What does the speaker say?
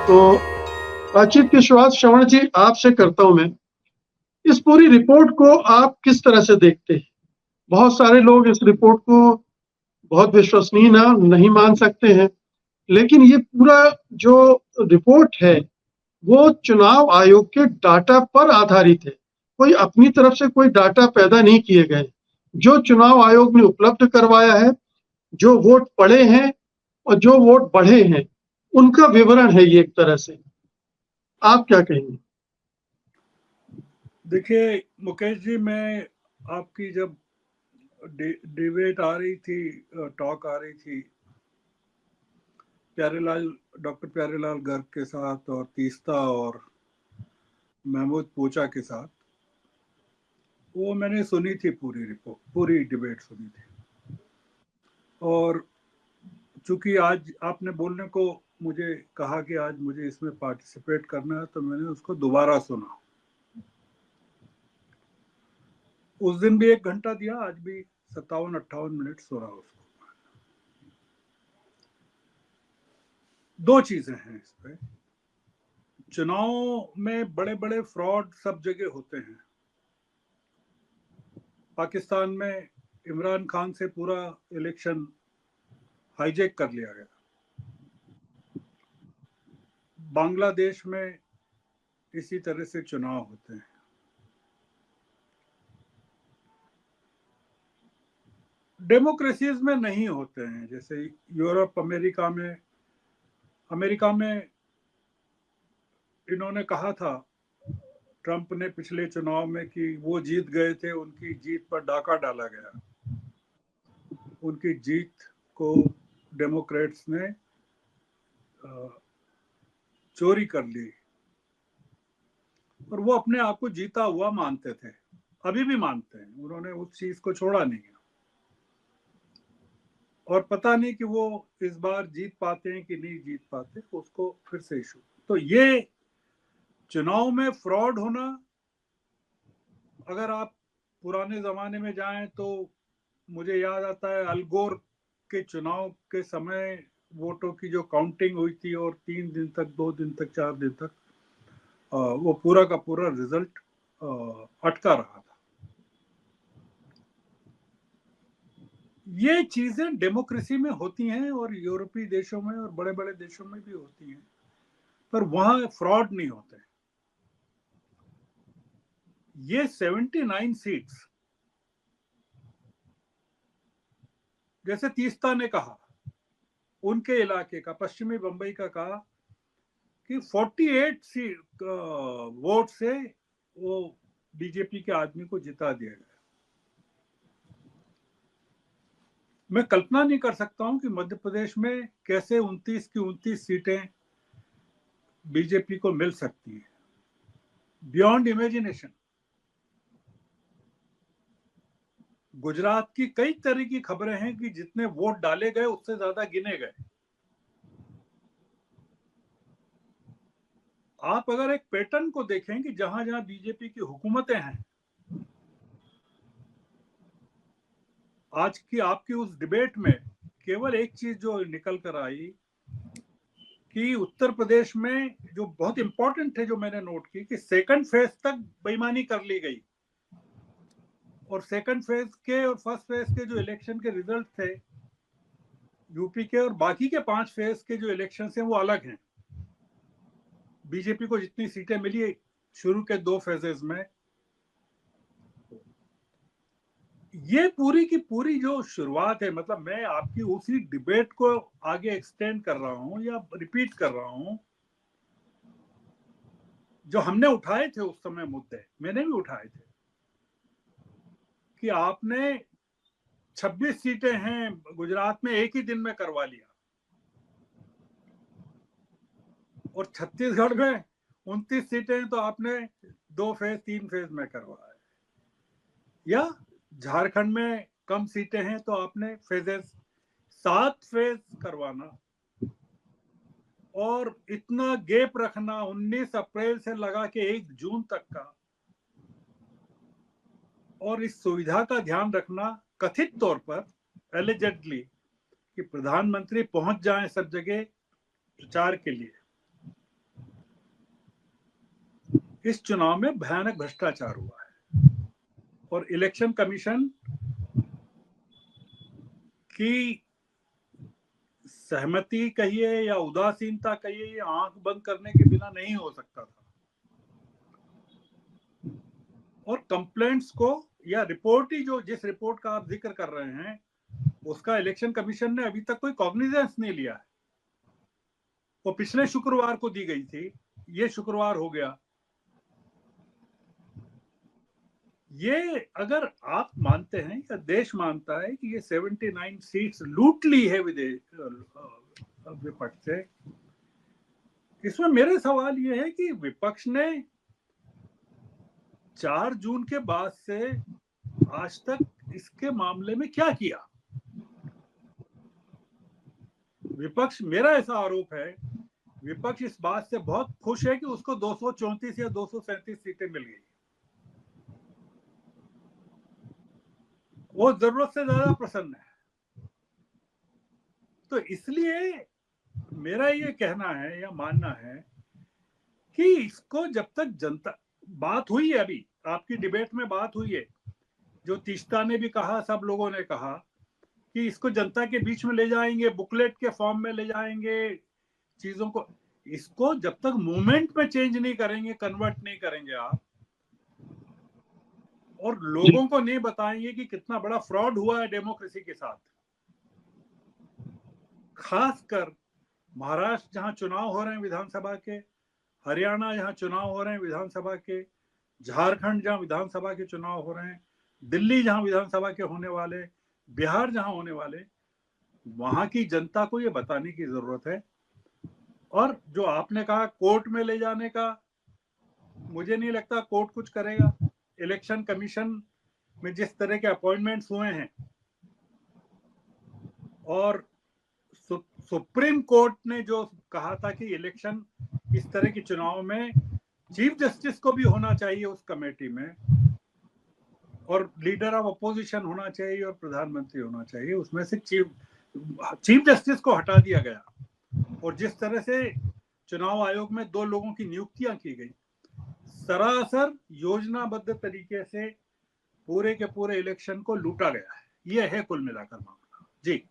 तो बातचीत की शुरुआत श्रवण जी आपसे करता हूं मैं। इस पूरी रिपोर्ट को आप किस तरह से देखते हैं? बहुत सारे लोग इस रिपोर्ट को बहुत विश्वसनीय नहीं मान सकते हैं, लेकिन ये पूरा जो रिपोर्ट है वो चुनाव आयोग के डाटा पर आधारित है। कोई अपनी तरफ से कोई डाटा पैदा नहीं किए गए। जो चुनाव आयोग ने उपलब्ध करवाया है, जो वोट पड़े हैं और जो वोट बढ़े हैं, उनका विवरण है ये एक तरह से। आप क्या कहेंगे? देखिए मुकेश जी, मैं आपकी जब डिबेट आ रही थी, टॉक आ रही थी डॉक्टर प्यारेलाल गर्ग के साथ और तीस्ता और महमूद पूचा के साथ, वो मैंने सुनी थी, पूरी डिबेट सुनी थी। और चूंकि आज आपने बोलने को मुझे कहा कि आज मुझे इसमें पार्टिसिपेट करना है, तो मैंने उसको दोबारा सुना। उस दिन भी 1 घंटा दिया, आज भी 57-58 मिनट सुना उसको। दो चीजें हैं इस पे। चुनाव में बड़े बड़े फ्रॉड सब जगह होते हैं। पाकिस्तान में इमरान खान से पूरा इलेक्शन हाईजैक कर लिया गया। बांग्लादेश में इसी तरह से चुनाव होते हैं। डेमोक्रेसीज में नहीं होते हैं, जैसे यूरोप, अमेरिका में इन्होंने कहा था, ट्रंप ने पिछले चुनाव में, कि वो जीत गए थे, उनकी जीत पर डाका डाला गया। उनकी जीत को डेमोक्रेट्स ने चोरी कर ली और वो अपने आप को जीता हुआ मानते थे, अभी भी मानते हैं। उन्होंने उस चीज को छोड़ा नहीं। और पता नहीं कि वो इस बार जीत पाते हैं कि नहीं जीत पाते, उसको फिर से इशू। तो ये चुनाव में फ्रॉड होना, अगर आप पुराने जमाने में जाएं तो मुझे याद आता है अल गोर के चुनाव के समय वोटों की जो काउंटिंग हुई थी, और 3 दिन तक, 2 दिन तक, 4 दिन तक वो पूरा का पूरा रिजल्ट अटका रहा था। ये चीजें डेमोक्रेसी में होती हैं, और यूरोपीय देशों में और बड़े बड़े देशों में भी होती हैं, पर वहां फ्रॉड नहीं होते। ये 79 सीट्स, जैसे तीस्ता ने कहा, उनके इलाके का, पश्चिमी बंबई का, कहा कि 48 वोट से वो बीजेपी के आदमी को जिता दिया गया। मैं कल्पना नहीं कर सकता हूं कि मध्य प्रदेश में कैसे 29 की 29 सीटें बीजेपी को मिल सकती हैं। Beyond imagination. गुजरात की कई तरह की खबरें हैं कि जितने वोट डाले गए उससे ज्यादा गिने गए। आप अगर एक पैटर्न को देखें कि जहां जहां बीजेपी की हुकूमतें हैं, आज की आपकी उस डिबेट में केवल एक चीज जो निकल कर आई कि उत्तर प्रदेश में, जो बहुत इंपॉर्टेंट है, जो मैंने नोट की, कि सेकंड फेज तक बेईमानी कर ली गई, और सेकंड फेज के और फर्स्ट फेज के जो इलेक्शन के रिजल्ट थे यूपी के, और बाकी के 5 फेज के जो इलेक्शन हैं वो अलग हैं। बीजेपी को जितनी सीटें मिली शुरू के 2 फेजेस में, ये पूरी की पूरी जो शुरुआत है, मतलब मैं आपकी उसी डिबेट को आगे एक्सटेंड कर रहा हूं या रिपीट कर रहा हूं, जो हमने उठाए थे उस समय मुद्दे, मैंने भी उठाए थे, कि आपने 26 सीटें हैं गुजरात में, एक ही दिन में करवा लिया, और छत्तीसगढ़ में 29 सीटें तो आपने 2 फेज 3 फेज में करवाया, या झारखंड में कम सीटें हैं तो आपने फेजेस 7 फेज करवाना, और इतना गैप रखना 19 अप्रैल से लगा के 1 जून तक का, और इस सुविधा का ध्यान रखना कथित तौर पर, एलिजेडली, कि प्रधानमंत्री पहुंच जाएं सब जगह प्रचार के लिए। इस चुनाव में भयानक भ्रष्टाचार हुआ है और इलेक्शन कमीशन की सहमति कहिए या उदासीनता कहिए, या आंख बंद करने के बिना नहीं हो सकता था। और कंप्लेंट्स को या रिपोर्ट ही, जो जिस रिपोर्ट का आप जिक्र कर रहे हैं, उसका इलेक्शन कमीशन ने अभी तक कोई कॉग्निजेंस नहीं लिया है। वो पिछले शुक्रवार को दी गई थी, ये शुक्रवार हो गया। ये अगर आप मानते हैं या देश मानता है कि ये 79 सीट्स लूट ली है विपक्ष से, इसमें मेरे सवाल ये है कि विपक्ष ने 4 जून के बाद से आज तक इसके मामले में क्या किया। विपक्ष, मेरा ऐसा आरोप है, विपक्ष इस बात से बहुत खुश है कि उसको 234 या 237 सीटें मिल गई। वो जरूरत से ज्यादा प्रसन्न है। तो इसलिए मेरा ये कहना है या मानना है कि इसको जब तक जनता, बात हुई है, अभी आपकी डिबेट में बात हुई है, जो तीस्ता ने भी कहा, सब लोगों ने कहा कि इसको जनता के बीच में ले जाएंगे, बुकलेट के फॉर्म में ले जाएंगे चीजों को। इसको जब तक मूवमेंट में चेंज नहीं करेंगे, कन्वर्ट नहीं करेंगे आप, और लोगों को नहीं बताएंगे कि कितना बड़ा फ्रॉड हुआ है डेमोक्रेसी के साथ, खासकर महाराष्ट्र जहां चुनाव हो रहे हैं विधानसभा के, हरियाणा जहां चुनाव हो रहे हैं विधानसभा के, झारखंड जहां विधानसभा के चुनाव हो रहे हैं, दिल्ली जहां विधानसभा के होने वाले, बिहार जहां होने वाले, वहां की जनता को ये बताने की जरूरत है। और जो आपने कहा कोर्ट में ले जाने का, मुझे नहीं लगता कोर्ट कुछ करेगा। इलेक्शन कमीशन में जिस तरह के अपॉइंटमेंट्स हुए हैं, और सुप्रीम कोर्ट ने जो कहा था कि इलेक्शन, इस तरह के चुनाव में चीफ जस्टिस को भी होना चाहिए उस कमेटी में, और लीडर ऑफ अपोजिशन होना चाहिए और प्रधानमंत्री होना चाहिए, उसमें से चीफ जस्टिस को हटा दिया गया। और जिस तरह से चुनाव आयोग में 2 लोगों की नियुक्तियां की गई, सरासर योजनाबद्ध तरीके से पूरे के पूरे इलेक्शन को लूटा गया है। यह है कुल मिलाकर मामला। जी।